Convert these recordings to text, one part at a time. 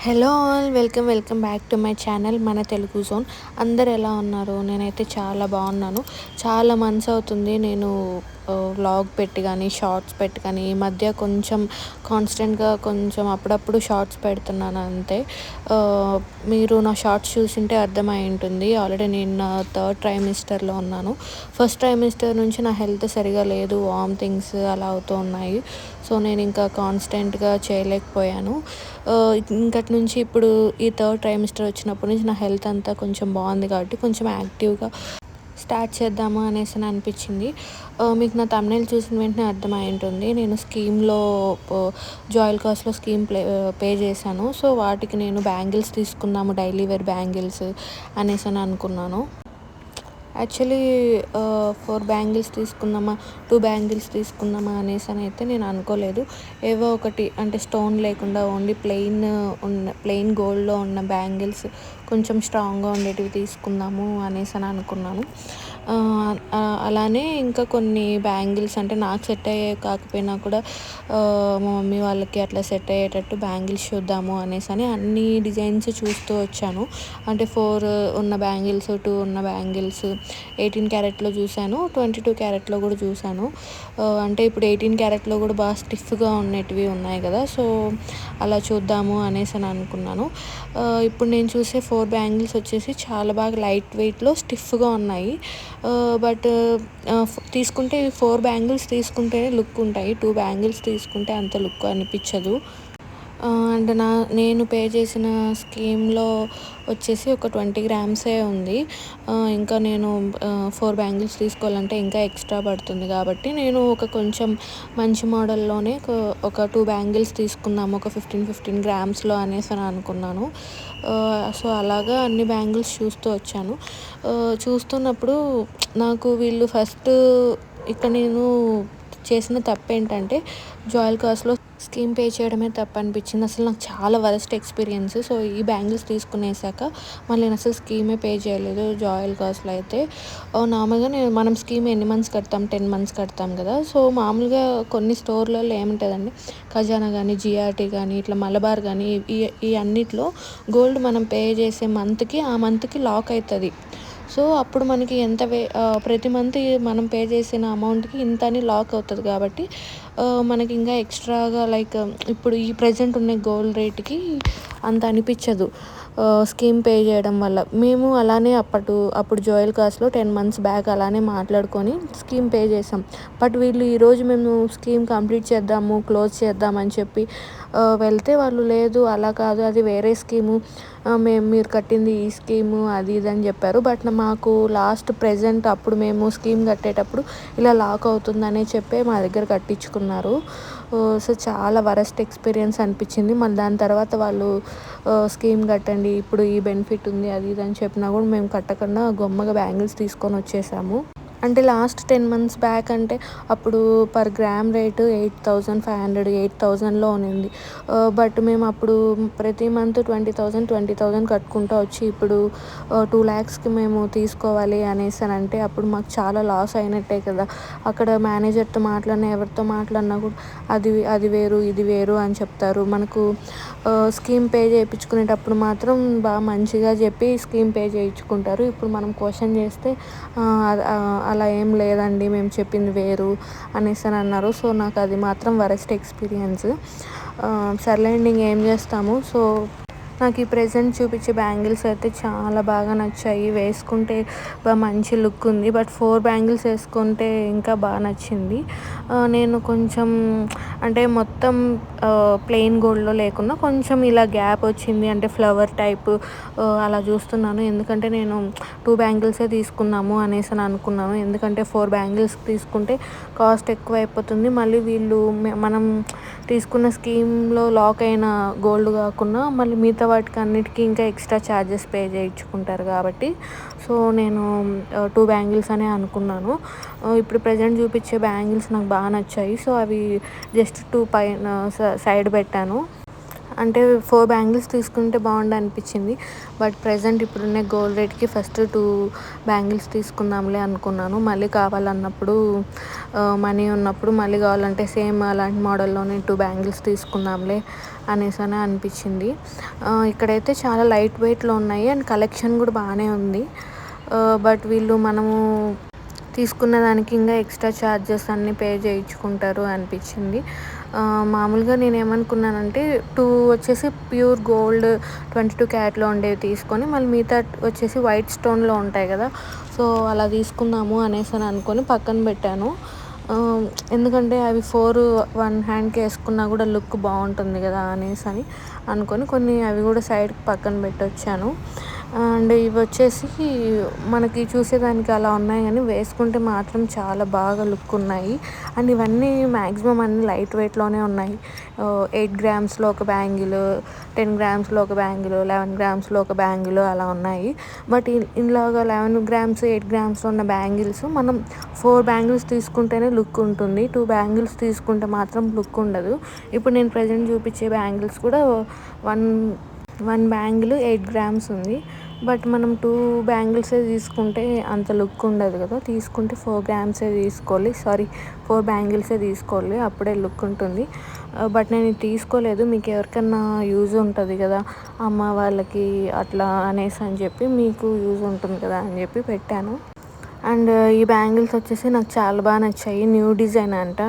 Hello all welcome back to my channel మన Telugu zone. అందరు ఎలా ఉన్నారు? నేనైతే చాలా బాగున్నాను. చాలా మంత్స్ అవుతుంది నేను వ్లాగ్ పెట్టి కానీ షార్ట్స్ పెట్టి కానీ. ఈ మధ్య కొంచెం కాన్స్టెంట్గా కొంచెం అప్పుడప్పుడు షార్ట్స్ పెడుతున్నాను అంతే. మీరు నా షార్ట్స్ చూసింటే అర్థమై ఉంటుంది. ఆల్రెడీ నేను నా థర్డ్ ట్రైమిస్టర్లో ఉన్నాను. ఫస్ట్ ట్రైమిస్టర్ నుంచి నా హెల్త్ సరిగా లేదు, వామిటింగ్స్ అలా అవుతూ ఉన్నాయి. సో నేను ఇంకా కాన్స్టెంట్గా చేయలేకపోయాను. ఇంకటి నుంచి ఇప్పుడు ఈ థర్డ్ ట్రైమిస్టర్ వచ్చినప్పటి నుంచి నా హెల్త్ అంతా కొంచెం బాగుంది కాబట్టి కొంచెం యాక్టివ్గా స్టార్ట్ చేద్దాము అనేసి అనిపించింది. మీకు నా థంబ్నెయిల్ చూసిన వెంటనే అర్థమై ఉంటుంది. నేను స్కీమ్లో జాయిల్ కాస్ట్లో స్కీమ్ పే చేశాను. సో వాటికి నేను బ్యాంగిల్స్ తీసుకుందాము, డైలీ వేర్ బ్యాంగిల్స్ అనేసి అనుకున్నాను. యాక్చువల్లీ 4 బ్యాంగిల్స్ తీసుకుందామా, 2 బ్యాంగిల్స్ తీసుకుందామా అనేసి అయితే నేను అనుకోలేదు. ఏవో ఒకటి అంటే స్టోన్ లేకుండా ఓన్లీ ప్లెయిన్ గోల్డ్లో ఉన్న బ్యాంగిల్స్ కొంచెం స్ట్రాంగ్గా ఉండేటివి తీసుకుందాము అనేసి అనుకున్నాను. అలానే ఇంకా కొన్ని బ్యాంగిల్స్ అంటే నాకు సెట్ అయ్యే కాకపోయినా కూడా మా మమ్మీ వాళ్ళకి అట్లా సెట్ అయ్యేటట్టు బ్యాంగిల్స్ చూద్దాము అనేసి అన్ని డిజైన్స్ చూస్తూ వచ్చాను. అంటే 4 ఉన్న బ్యాంగిల్స్, 2 ఉన్న బ్యాంగిల్స్ 18 క్యారెట్లో చూశాను, 22 క్యారెట్లో కూడా చూశాను. అంటే ఇప్పుడు 18 క్యారెట్లో కూడా బాగా స్టిఫ్గా ఉన్నటివి ఉన్నాయి కదా, సో అలా చూద్దాము అనేసి అనుకున్నాను. ఇప్పుడు నేను చూసే 4 బ్యాంగిల్స్ వచ్చేసి చాలా బాగా లైట్ వెయిట్లో స్టిఫ్గా ఉన్నాయి. బట్ తీసుకుంటే 4 బ్యాంగిల్స్ తీసుకుంటేనే లుక్ ఉంటాయి, 2 బ్యాంగిల్స్ తీసుకుంటే అంత లుక్ అనిపించదు. అండ్ నేను పే చేసిన స్కీమ్లో వచ్చేసి ఒక 20 గ్రామ్సే ఉంది. ఇంకా నేను 4 బ్యాంగిల్స్ తీసుకోవాలంటే ఇంకా ఎక్స్ట్రా పడుతుంది కాబట్టి నేను ఒక కొంచెం మంచి మోడల్లోనే ఒక 2 బ్యాంగిల్స్ తీసుకుందాము, ఒక 15 గ్రామ్స్లో అనేసి అనుకున్నాను. సో అలాగా అన్ని బ్యాంగిల్స్ చూస్తూ వచ్చాను. చూస్తున్నప్పుడు నాకు వీళ్ళు ఫస్ట్ ఇక్కడ నేను చేసిన తప్పు ఏంటంటే జాయిల్ కాస్ట్లో స్కీమ్ పే చేయడమే తప్పు అనిపించింది. అసలు నాకు చాలా వరస్ట్ ఎక్స్పీరియన్స్. సో ఈ బ్యాంగిల్స్ తీసుకునేసాక మళ్ళీ నేను అసలు స్కీమే పే చేయలేదు జాయిల్ కాస్ట్లో అయితే. నార్మల్గా మనం స్కీమ్ ఎన్ని మంత్స్ కడతాం, 10 మంత్స్ కడతాం కదా. సో మామూలుగా కొన్ని స్టోర్లలో ఏముంటుందండి, ఖజానా కానీ, జిఆర్టీ కానీ, ఇట్లా మలబార్ కానీ, ఈ అన్నిట్లో గోల్డ్ మనం పే చేసే మంత్కి ఆ మంత్కి లాక్ అవుతుంది. సో అప్పుడు మనకి ప్రతి మంత్ మనం పే చేసిన అమౌంట్కి ఇంత అని లాక్ అవుతుంది కాబట్టి మనకి ఇంకా ఎక్స్ట్రాగా లైక్ ఇప్పుడు ఈ ప్రజెంట్ ఉన్న గోల్డ్ రేట్కి అంత అనిపించదు స్కీమ్ పే చేయడం వల్ల. మేము అలానే అప్పుడు జాయిల్ కాస్ట్లో 10 మంత్స్ బ్యాక్ అలానే మాట్లాడుకొని స్కీమ్ పే చేసాం. బట్ వీళ్ళు ఈరోజు మేము స్కీమ్ కంప్లీట్ చేద్దాము, క్లోజ్ చేద్దామని చెప్పి వెళ్తే వాళ్ళు లేదు అలా కాదు, అది వేరే స్కీము, మీరు కట్టింది ఈ స్కీము, అది ఇది అని చెప్పారు. బట్ మాకు లాస్ట్ ప్రెజెంట్ అప్పుడు మేము స్కీమ్ కట్టేటప్పుడు ఇలా లాక్ అవుతుందనే చెప్పే మా దగ్గర కట్టించుకున్నారు. సో చాలా వరస్ట్ ఎక్స్పీరియన్స్ అనిపించింది. మళ్ళీ దాని తర్వాత వాళ్ళు స్కీమ్ కట్టండి, ఇప్పుడు ఈ బెనిఫిట్ ఉంది, అది ఇది అని చెప్పినా కూడా మేము కట్టకుండా గొమ్మగా బ్యాంగిల్స్ తీసుకొని వచ్చేసాము. అంటే లాస్ట్ 10 మంత్స్ బ్యాక్ అంటే అప్పుడు పర్ గ్రామ్ రేటు 8,500, 8,000లో ఉన్నింది. బట్ మేము అప్పుడు ప్రతి మంత్ 20,000 కట్టుకుంటూ వచ్చి ఇప్పుడు 2 lakhsకి మేము తీసుకోవాలి అనేసి అంటే అప్పుడు మాకు చాలా లాస్ అయినట్టే కదా. అక్కడ మేనేజర్తో మాట్లాడినా, ఎవరితో మాట్లాడినా కూడా అది వేరు, ఇది వేరు అని చెప్తారు. మనకు స్కీమ్ పే చేయించుకునేటప్పుడు మాత్రం బాగా మంచిగా చెప్పి స్కీమ్ పే చేయించుకుంటారు. ఇప్పుడు మనం క్వశ్చన్ చేస్తే అలా ఏం లేదండి, మేము చెప్పింది వేరు అనేసి అన్నారు. సో నాకు అది మాత్రం వరస్ట్ ఎక్స్పీరియన్స్. సర్లేండి ఇంకేం చేస్తాము. సో నాకు ఈ ప్రెజెంట్ చూపించే బ్యాంగిల్స్ అయితే చాలా బాగా నచ్చాయి. వేసుకుంటే బాగా మంచి లుక్ ఉంది. బట్ 4 బ్యాంగిల్స్ వేసుకుంటే ఇంకా బాగా నచ్చింది. నేను కొంచెం అంటే మొత్తం ప్లెయిన్ గోల్డ్లో లేకుండా కొంచెం ఇలా గ్యాప్ వచ్చింది అంటే ఫ్లవర్ టైప్ అలా చూస్తున్నాను. ఎందుకంటే నేను 2 బ్యాంగిల్సే తీసుకుందాము అనేసి అనుకున్నాను. ఎందుకంటే 4 బ్యాంగిల్స్ తీసుకుంటే కాస్ట్ ఎక్కువ అయిపోతుంది. మళ్ళీ వీళ్ళు మనం తీసుకున్న స్కీమ్లో లాక్ అయిన గోల్డ్ కాకుండా మళ్ళీ మిగతా వాటికి అన్నిటికీ ఇంకా ఎక్స్ట్రా ఛార్జెస్ పే చేయించుకుంటారు కాబట్టి సో నేను 2 బ్యాంగిల్స్ అనే అనుకున్నాను. ఇప్పుడు ప్రజెంట్ చూపించే బ్యాంగిల్స్ నాకు బాగా నచ్చాయి. సో అవి జస్ట్ 2 పైన సైడ్ పెట్టాను. అంటే 4 బ్యాంగిల్స్ తీసుకుంటే బాగుండు అనిపించింది. బట్ ప్రెజెంట్ ఇప్పుడున్న గోల్డ్ రేట్కి ఫస్ట్ 2 బ్యాంగిల్స్ తీసుకుందాంలే అనుకున్నాను. మళ్ళీ కావాలన్నప్పుడు మనీ ఉన్నప్పుడు మళ్ళీ కావాలంటే సేమ్ అలాంటి మోడల్లోనే 2 బ్యాంగిల్స్ తీసుకుందాంలే అనేసని అనిపించింది. ఇక్కడైతే చాలా లైట్ వెయిట్లో ఉన్నాయి అండ్ కలెక్షన్ కూడా బాగానే ఉంది. బట్ వీళ్ళు మనము తీసుకున్న దానికి ఇంకా ఎక్స్ట్రా ఛార్జెస్ అన్నీ పే చేయించుకుంటారు అనిపించింది. మామూలుగా నేను ఏమనుకున్నానంటే 2 వచ్చేసి ప్యూర్ గోల్డ్ 22 క్యారెట్లో ఉండేవి తీసుకొని మళ్ళీ మిగతా వచ్చేసి వైట్ స్టోన్లో ఉంటాయి కదా, సో అలా తీసుకుందాము అనేసి అని అనుకొని పక్కన పెట్టాను. ఎందుకంటే అవి 4 వన్ హ్యాండ్కి వేసుకున్నా కూడా లుక్ బాగుంటుంది కదా అనేసి అని అనుకొని కొన్ని అవి కూడా సైడ్కి పక్కన పెట్టొచ్చాను. అండ్ ఇవి వచ్చేసి మనకి చూసేదానికి అలా ఉన్నాయి కానీ వేసుకుంటే మాత్రం చాలా బాగా లుక్ ఉన్నాయి. అండ్ ఇవన్నీ మ్యాక్సిమం అన్నీ లైట్ వెయిట్లోనే ఉన్నాయి. 8 గ్రామ్స్లో ఒక బ్యాంగిల్, 10 గ్రామ్స్లో ఒక బ్యాంగిల్, 11 గ్రామ్స్లో ఒక బ్యాంగిల్ అలా ఉన్నాయి. బట్ ఇలాగ 11 గ్రామ్స్ 8 గ్రామ్స్లో ఉన్న బ్యాంగిల్స్ మనం 4 బ్యాంగిల్స్ తీసుకుంటేనే లుక్ ఉంటుంది. 2 బ్యాంగిల్స్ తీసుకుంటే మాత్రం లుక్ ఉండదు. ఇప్పుడు నేను ప్రజెంట్ చూపించే బ్యాంగిల్స్ కూడా వన్ బ్యాంగిల్ 8 గ్రామ్స్ ఉంది. బట్ మనం 2 బ్యాంగిల్సే తీసుకుంటే అంత లుక్ ఉండదు కదా, తీసుకుంటే 4 గ్రామ్సే తీసుకోవాలి, 4 బ్యాంగిల్సే తీసుకోవాలి, అప్పుడే లుక్ ఉంటుంది. బట్ నేను ఇది తీసుకోలేదు, మీకు ఎవరికన్నా యూజ్ ఉంటుంది కదా అమ్మ వాళ్ళకి అట్లా అనేసి అని చెప్పి, మీకు యూజ్ ఉంటుంది కదా అని చెప్పి పెట్టాను. అండ్ ఈ బ్యాంగిల్స్ వచ్చేసి నాకు చాలా బాగా నచ్చాయి. న్యూ డిజైన్ అంట,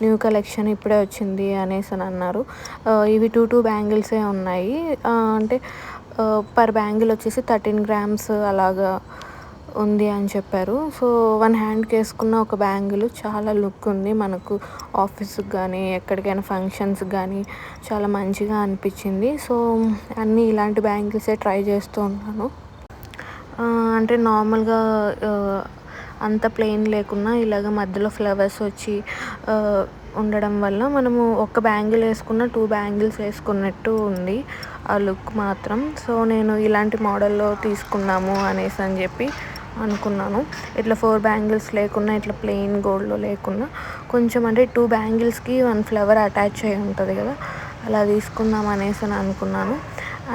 న్యూ కలెక్షన్ ఇప్పుడే వచ్చింది అనేసి అని అన్నారు. ఇవి 2 బ్యాంగిల్సే ఉన్నాయి. అంటే పర్ బ్యాంగిల్ వచ్చేసి 13 గ్రామ్స్ అలాగా ఉంది అని చెప్పారు. సో వన్ హ్యాండ్కి వేసుకున్న ఒక బ్యాంగిల్ చాలా లుక్ ఉంది. మనకు ఆఫీస్కి కానీ ఎక్కడికైనా ఫంక్షన్స్కి కానీ చాలా మంచిగా అనిపించింది. సో అన్నీ ఇలాంటి బ్యాంగిల్సే ట్రై చేస్తూ ఉన్నాను. అంటే నార్మల్గా అంత ప్లెయిన్ లేకున్నా ఇలాగ మధ్యలో ఫ్లవర్స్ వచ్చి ఉండడం వల్ల మనము ఒక బ్యాంగిల్ వేసుకున్న 2 బ్యాంగిల్స్ వేసుకున్నట్టు ఉంది ఆ లుక్ మాత్రం. సో నేను ఇలాంటి మోడల్లో తీసుకుందాము అనేసి అని చెప్పి అనుకున్నాను. ఇట్లా 4 బ్యాంగిల్స్ లేకున్నా, ఇట్లా ప్లెయిన్ గోల్డ్లో లేకున్నా కొంచెం అంటే 2 బ్యాంగిల్స్కి 1 ఫ్లవర్ అటాచ్ అయి ఉంటుంది కదా, అలా తీసుకుందాం అనేసి అని అనుకున్నాను.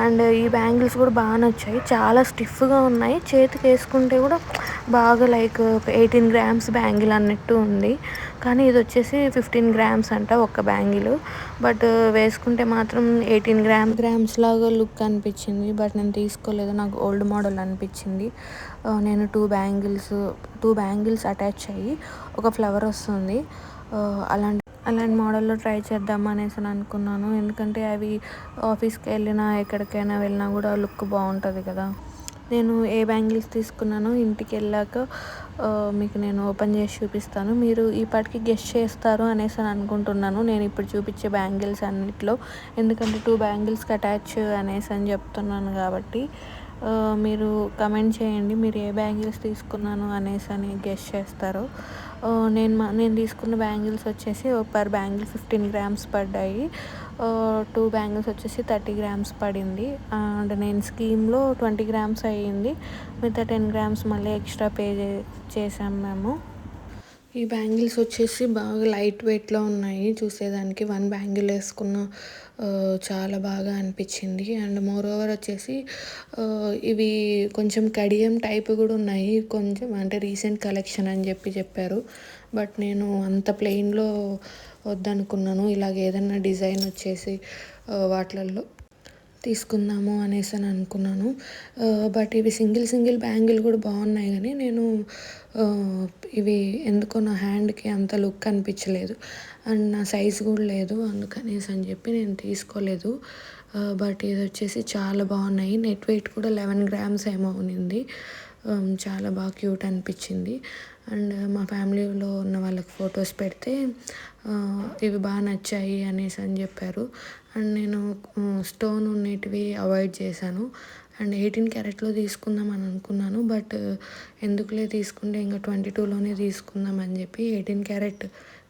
అండ్ ఈ బ్యాంగిల్స్ కూడా బాగా నచ్చాయి, చాలా స్టిఫ్గా ఉన్నాయి, చేతికి వేసుకుంటే కూడా బాగా లైక్ 18 గ్రామ్స్ బ్యాంగిల్ అన్నట్టు ఉంది. కానీ ఇది వచ్చేసి 15 గ్రామ్స్ అంట ఒక బ్యాంగిల్. బట్ వేసుకుంటే మాత్రం 18 గ్రామ్స్ లాగా లుక్ అనిపించింది. బట్ నేను తీసుకోలేదు, నాకు ఓల్డ్ మోడల్ అనిపించింది. నేను 2 బ్యాంగిల్స్ అటాచ్ అయ్యి ఒక ఫ్లవర్ వస్తుంది, అలాంటి మోడల్లో ట్రై చేద్దాం అనేసి అని అనుకున్నాను. ఎందుకంటే అవి ఆఫీస్కి వెళ్ళినా ఎక్కడికైనా వెళ్ళినా కూడా లుక్ బాగుంటుంది కదా. నేను ఏ బ్యాంగిల్స్ తీసుకున్నానో ఇంటికి వెళ్ళాక మీకు నేను ఓపెన్ చేసి చూపిస్తాను. మీరు ఈ పాటికి గెస్ చేస్తారు అనేసి అని అనుకుంటున్నాను నేను ఇప్పుడు చూపించే బ్యాంగిల్స్ అన్నిట్లో. ఎందుకంటే 2 బ్యాంగిల్స్కి అటాచ్ అనేసి అని చెప్తున్నాను కాబట్టి మీరు కమెంట్ చేయండి, మీరు ఏ బ్యాంగిల్స్ తీసుకున్నాను అనేసి అని గెస్ చేస్తారు. నేను తీసుకున్న బ్యాంగిల్స్ వచ్చేసి పర్ బ్యాంగిల్ 15 గ్రామ్స్ పడ్డాయి. 2 బ్యాంగిల్స్ వచ్చేసి 30 గ్రామ్స్ పడింది. అండ్ నేను స్కీమ్లో 20 గ్రామ్స్ అయ్యింది, మిగతా 10 గ్రామ్స్ మళ్ళీ ఎక్స్ట్రా పే చేసాం మేము. ఈ బ్యాంగిల్స్ వచ్చేసి బాగా లైట్ వెయిట్లో ఉన్నాయి చూసేదానికి. 1 బ్యాంగిల్ వేసుకున్న చాలా బాగా అనిపించింది. అండ్ మోర్ ఓవర్ వచ్చేసి ఇవి కొంచెం కడియం టైప్ కూడా ఉన్నాయి, కొంచెం అంటే రీసెంట్ కలెక్షన్ అని చెప్పారు. బట్ నేను అంత ప్లెయిన్లో వద్దనుకున్నాను, ఇలాగ ఏదన్నా డిజైన్ వచ్చేసి వాటిలలో తీసుకుందాము అనేసి అని అనుకున్నాను. బట్ ఇవి సింగిల్ బ్యాంగిల్ కూడా బాగున్నాయి, కానీ నేను ఇవి ఎందుకో నా హ్యాండ్కి అంత లుక్ అనిపించలేదు అండ్ నా సైజ్ కూడా లేదు, అందుకనేసి అని చెప్పి నేను తీసుకోలేదు. బట్ ఇది వచ్చేసి చాలా బాగున్నాయి. నెట్ వెయిట్ కూడా 11 గ్రామ్స్ ఏమో ఉన్నింది. చాలా బాగా క్యూట్ అనిపించింది. అండ్ మా ఫ్యామిలీలో ఉన్న వాళ్ళకి ఫొటోస్ పెడితే ఇవి బాగా నచ్చాయి అనేసి అని చెప్పారు. అండ్ నేను స్టోన్ ఉన్నటివి అవాయిడ్ చేశాను. అండ్ 18 క్యారెట్లో తీసుకుందాం అని అనుకున్నాను. బట్ ఎందుకులే తీసుకుంటే ఇంకా 22లోనే తీసుకుందాం అని చెప్పి 18 క్యారెట్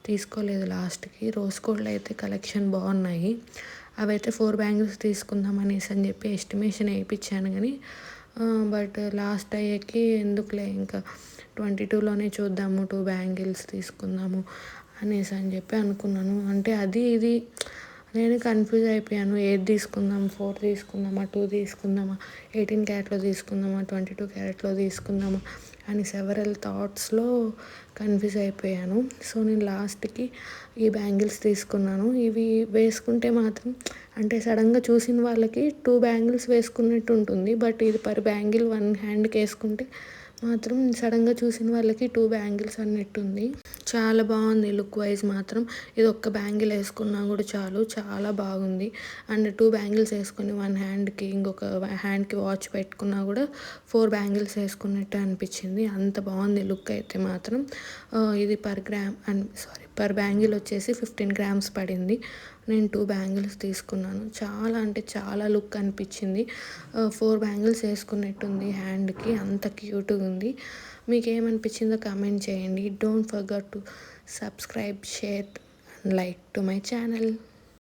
తీసుకోలేదు లాస్ట్కి. రోజ్ గోల్డ్ అయితే కలెక్షన్ బాగున్నాయి, అవైతే 4 బ్యాంగిల్స్ తీసుకుందాం అనేసి అని చెప్పి ఎస్టిమేషన్ వేయించాను. కానీ బట్ లాస్ట్ అయ్యేకి ఎందుకులే ఇంకా 22లోనే చూద్దాము, 2 బ్యాంగిల్స్ తీసుకుందాము అనేసి అని చెప్పి అనుకున్నాను. అంటే అది ఇది నేను కన్ఫ్యూజ్ అయిపోయాను. ఏది తీసుకుందాం? 4 తీసుకుందామా? 2 తీసుకుందామా? 18 క్యారెట్‌లో తీసుకుందామా? 22 క్యారెట్‌లో తీసుకుందామా? అని సెవరల్ థాట్స్‌లో కన్ఫ్యూజ్ అయిపోయాను. సో, నేను లాస్ట్‌కి ఈ బ్యాంగిల్స్ తీసుకున్నాను. ఇవి వేసుకుంటే మాత్రం అంటే సడన్‌గా చూసిన వాళ్ళకి 2 బ్యాంగిల్స్ వేసుకున్నట్టు ఉంటుంది. బట్ ఇది పర్ బ్యాంగిల్ 1 హ్యాండ్‌కేసుకుంటే మాత్రం సడన్‌గా చూసిన వాళ్ళకి 2 బ్యాంగిల్స్ అన్నట్టుంది. చాలా బాగుంది లుక్ వైజ్ మాత్రం. ఇది ఒక్క బ్యాంగిల్ వేసుకున్నా కూడా చాలు, చాలా బాగుంది. అండ్ 2 బ్యాంగిల్స్ వేసుకొని 1 హ్యాండ్‌కి ఇంకొక హ్యాండ్‌కి వాచ్ పెట్టుకున్నా కూడా 4 బ్యాంగిల్స్ వేసుకున్నట్టు అనిపించింది. అంత బాగుంది లుక్ అయితే మాత్రం. ఇది పర్ బ్యాంగిల్ వచ్చేసి 15 గ్రామ్స్ పడింది. నేను 2 బ్యాంగిల్స్ తీసుకున్నాను. చాలా అంటే చాలా లుక్ అనిపించింది. 4 బ్యాంగిల్స్ వేసుకున్నట్టుంది హ్యాండ్‌కి, అంత క్యూట్‌గా ఉంది. మీకేమనిపించిందో కామెంట్ చేయండి. Don't forget to subscribe, share and like to my channel.